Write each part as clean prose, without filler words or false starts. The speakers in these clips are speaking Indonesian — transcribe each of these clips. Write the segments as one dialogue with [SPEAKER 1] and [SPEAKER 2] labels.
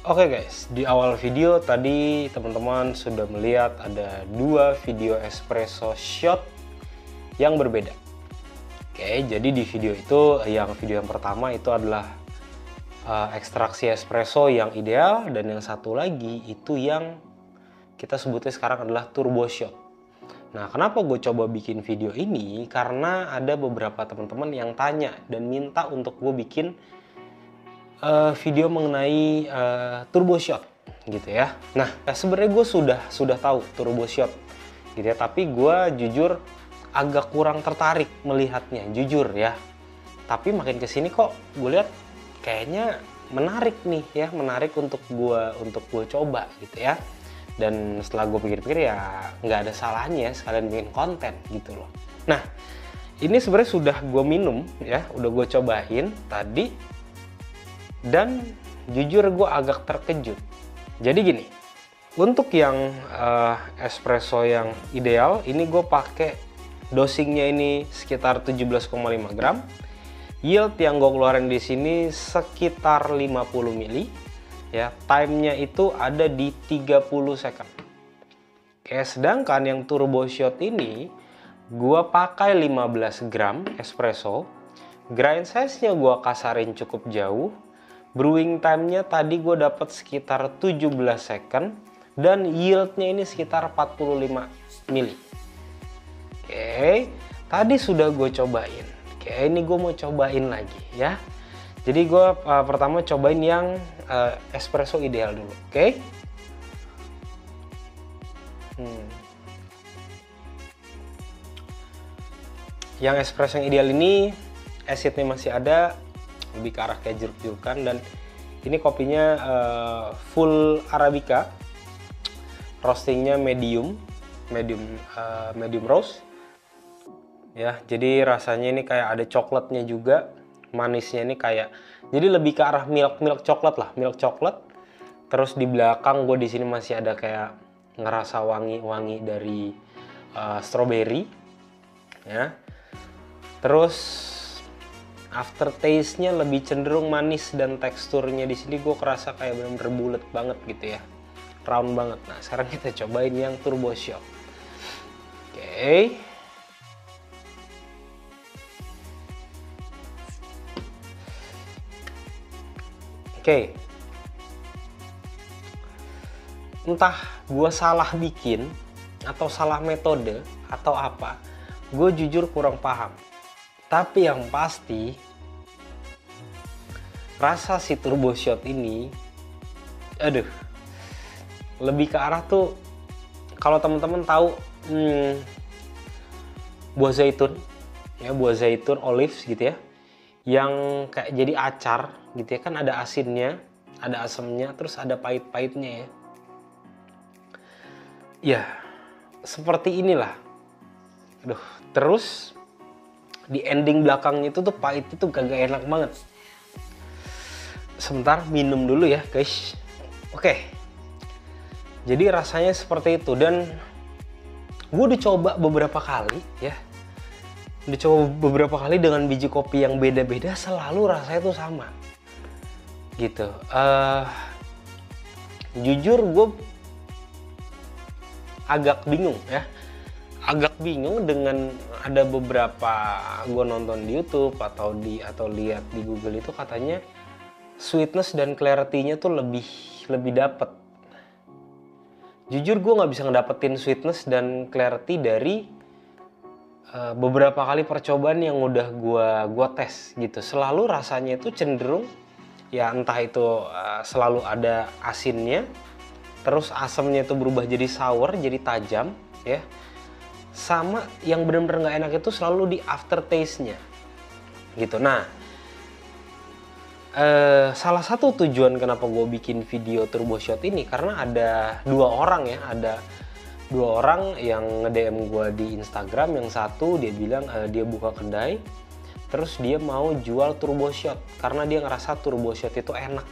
[SPEAKER 1] Oke guys, di awal video tadi teman-teman sudah melihat ada dua video espresso shot yang berbeda. Oke, jadi di video itu, video yang pertama itu adalah ekstraksi espresso yang ideal, dan yang satu lagi itu yang kita sebutnya sekarang adalah turbo shot. Nah, kenapa gue coba bikin video ini? Karena ada beberapa teman-teman yang tanya dan minta untuk gue bikin video mengenai turbo shot gitu ya. Nah, sebenarnya gue sudah tahu turbo shot gitu ya, tapi gue jujur agak kurang tertarik melihatnya, jujur ya. Tapi makin kesini kok gue lihat kayaknya menarik nih ya, menarik untuk gue coba gitu ya. Dan setelah gue pikir-pikir ya nggak ada salahnya sekalian bikin konten gitu loh. Nah, ini sebenarnya sudah gue minum ya, udah gue cobain tadi. Dan jujur gue agak terkejut. Jadi gini, untuk yang espresso yang ideal, ini gue pakai dosingnya ini sekitar 17,5 gram. Yield yang gue keluarin di sini sekitar 50 mili. Ya, time-nya itu ada di 30 second. Oke, sedangkan yang turbo shot ini gue pakai 15 gram espresso. Grind size-nya gue kasarin cukup jauh. Brewing time-nya tadi gue dapat sekitar 17 second dan yield-nya ini sekitar 45 mili. Oke, tadi sudah gue cobain. Oke, ini gue mau cobain lagi ya. Jadi gue pertama cobain yang espresso ideal dulu. Oke. Yang espresso yang ideal ini acidnya masih ada, lebih ke arah kayak jeruk-jerukan, dan ini kopinya full arabica, roastingnya medium roast ya. Jadi rasanya ini kayak ada coklatnya juga, manisnya ini kayak, jadi lebih ke arah milk coklat lah, milk coklat. Terus di belakang gue di sini masih ada kayak ngerasa wangi dari strawberry ya. Terus aftertaste-nya lebih cenderung manis, dan teksturnya di sini gue kerasa kayak bener-bener bulat banget gitu ya, round banget. Nah, sekarang kita cobain yang turbo shot. Oke. Oke. Entah gue salah bikin atau salah metode atau apa, gue jujur kurang paham. Tapi yang pasti rasa si turbo shot ini, aduh, lebih ke arah tuh, kalau teman-teman tahu buah zaitun ya, buah zaitun olives gitu ya, yang kayak jadi acar gitu ya, kan ada asinnya, ada asamnya, terus ada pahit-pahitnya ya. Ya, seperti inilah. Aduh, terus di ending belakangnya itu tuh pahit, itu kagak enak banget. Sebentar, minum dulu ya guys. Oke, jadi rasanya seperti itu, dan gue udah coba beberapa kali ya, dengan biji kopi yang beda-beda, selalu rasanya tuh sama gitu. Jujur gue agak bingung ya, dengan ada beberapa gue nonton di YouTube atau lihat di Google, itu katanya sweetness dan clarity-nya tuh lebih dapet. Jujur gue nggak bisa ngedapetin sweetness dan clarity dari beberapa kali percobaan yang udah gue tes gitu. Selalu rasanya itu cenderung ya, entah itu selalu ada asinnya, terus asamnya itu berubah jadi sour, jadi tajam ya. Sama yang bener-bener nggak enak itu selalu di aftertaste-nya gitu. Nah, salah satu tujuan kenapa gue bikin video turbo shot ini, karena ada dua orang yang nge-DM gue di Instagram. Yang satu dia bilang dia buka kedai, terus dia mau jual turbo shot karena dia ngerasa turbo shot itu enak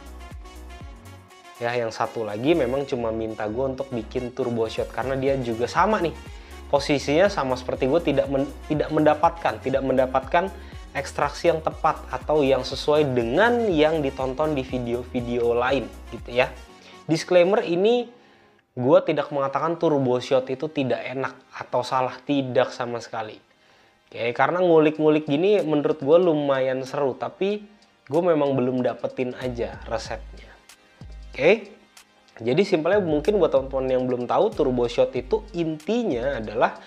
[SPEAKER 1] ya. Yang satu lagi memang cuma minta gue untuk bikin turbo shot karena dia juga sama nih, posisinya sama seperti gue, tidak mendapatkan ekstraksi yang tepat atau yang sesuai dengan yang ditonton di video-video lain gitu ya. Disclaimer, ini gue tidak mengatakan turbo shot itu tidak enak atau salah, tidak sama sekali. Oke, karena ngulik-ngulik gini menurut gue lumayan seru, tapi gue memang belum dapetin aja resepnya. Oke, jadi simpelnya mungkin buat teman-teman yang belum tahu, turbo shot itu intinya adalah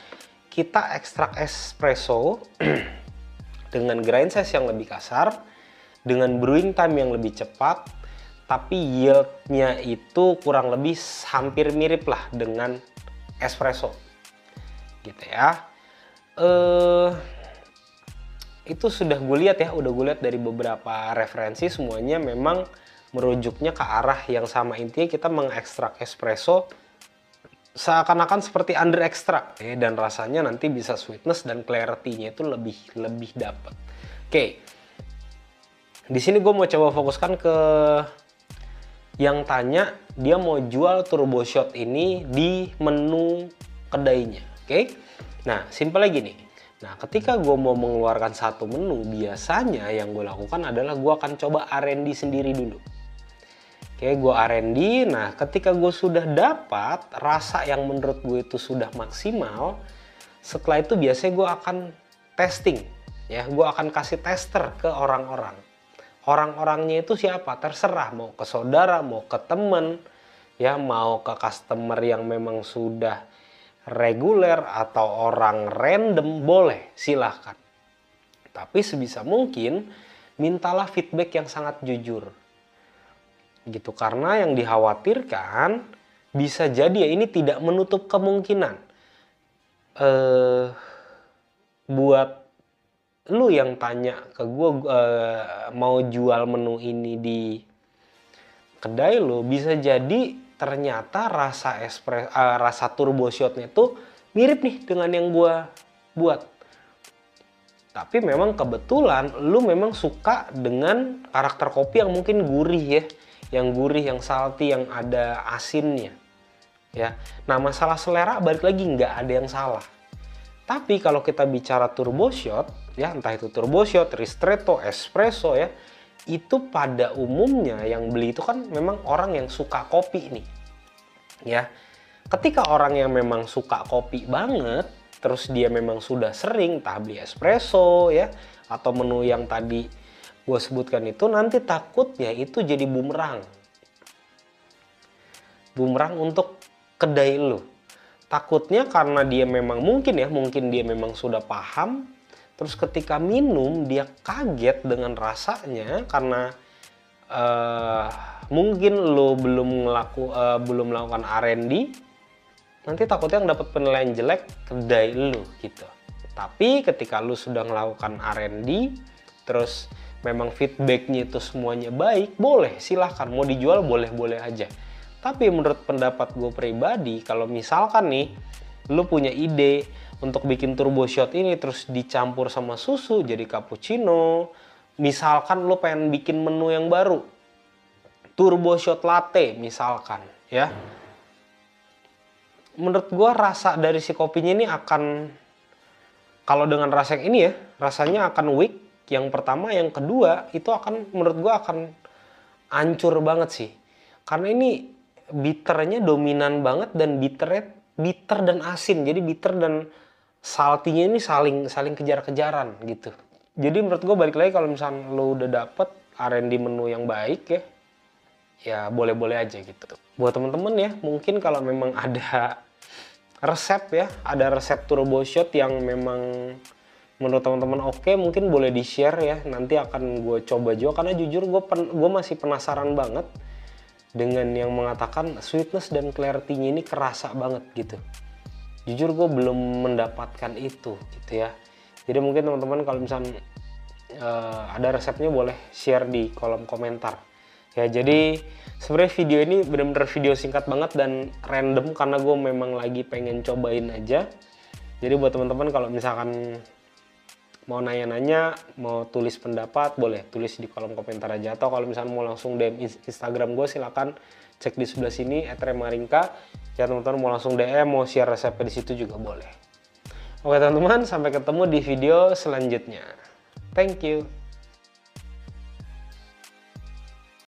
[SPEAKER 1] kita ekstrak espresso dengan grind size yang lebih kasar, dengan brewing time yang lebih cepat, tapi yieldnya itu kurang lebih hampir mirip lah dengan espresso gitu ya. Itu sudah gue lihat ya, udah gue lihat dari beberapa referensi, semuanya memang merujuknya ke arah yang sama. Intinya kita mengekstrak espresso seakan-akan seperti under extract ya, dan rasanya nanti bisa sweetness dan clarity-nya itu lebih dapat. Oke. Di sini gue mau coba fokuskan ke yang tanya dia mau jual turbo shot ini di menu kedainya. Oke. Nah, simpelnya gini. Nah, ketika gue mau mengeluarkan satu menu, biasanya yang gue lakukan adalah gue akan coba R&D sendiri dulu. Oke, gue R&D. Nah, ketika gue sudah dapat rasa yang menurut gue itu sudah maksimal, setelah itu biasanya gue akan testing. Ya, gue akan kasih tester ke orang-orang. Orang-orangnya itu siapa? Terserah, mau ke saudara, mau ke temen, ya, mau ke customer yang memang sudah reguler atau orang random, boleh, silahkan. Tapi sebisa mungkin mintalah feedback yang sangat jujur. Gitu, karena yang dikhawatirkan bisa jadi ya, ini tidak menutup kemungkinan buat lu yang tanya ke gue mau jual menu ini di kedai lu, bisa jadi ternyata rasa turbo shotnya tuh mirip nih dengan yang gue buat. Tapi memang kebetulan lu memang suka dengan karakter kopi yang mungkin gurih ya, yang gurih, yang salty, yang ada asinnya ya. Nah, masalah selera balik lagi nggak ada yang salah. Tapi kalau kita bicara turbo shot ya, entah itu turbo shot, ristretto, espresso ya, itu pada umumnya yang beli itu kan memang orang yang suka kopi nih ya. Ketika orang yang memang suka kopi banget, terus dia memang sudah sering entah beli espresso ya, atau menu yang tadi gue sebutkan itu, nanti takutnya itu jadi bumerang untuk kedai lu. Takutnya karena dia memang mungkin dia memang sudah paham, terus ketika minum dia kaget dengan rasanya karena mungkin lu belum melakukan R&D, nanti takutnya yang dapat penilaian jelek kedai lu gitu. Tapi ketika lu sudah melakukan R&D, terus memang feedbacknya itu semuanya baik, boleh, silahkan, mau dijual boleh-boleh aja. Tapi menurut pendapat gue pribadi, kalau misalkan nih lu punya ide untuk bikin turbo shot ini terus dicampur sama susu jadi cappuccino, misalkan lu pengen bikin menu yang baru, turbo shot latte misalkan ya, menurut gue rasa dari si kopinya ini akan, kalau dengan rasa yang ini ya, rasanya akan weak. Yang pertama, yang kedua itu akan, menurut gue akan hancur banget sih, karena ini bitternya dominan banget dan bitter dan asin. Jadi bitter dan saltinya ini saling kejar-kejaran gitu. Jadi menurut gue balik lagi, kalau misalnya lo udah dapet R&D menu yang baik ya boleh-boleh aja gitu. Buat temen-temen ya, mungkin kalau memang ada resep ya, ada resep turbo shot yang memang menurut teman-teman oke, mungkin boleh di-share ya. Nanti akan gue coba juga, karena jujur gue masih penasaran banget dengan yang mengatakan sweetness dan clarity-nya ini kerasa banget gitu. Jujur gue belum mendapatkan itu gitu ya. Jadi mungkin teman-teman kalau misalnya ada resepnya boleh share di kolom komentar. Ya, jadi sebenarnya video ini benar-benar video singkat banget dan random karena gue memang lagi pengen cobain aja. Jadi buat teman-teman kalau misalkan mau nanya-nanya, mau tulis pendapat, boleh tulis di kolom komentar aja. Atau kalau misalnya mau langsung DM Instagram gue, silakan cek di sebelah sini @remaringka. Ya teman-teman, mau langsung DM, mau share resepnya di situ juga boleh. Oke teman-teman, sampai ketemu di video selanjutnya. Thank you.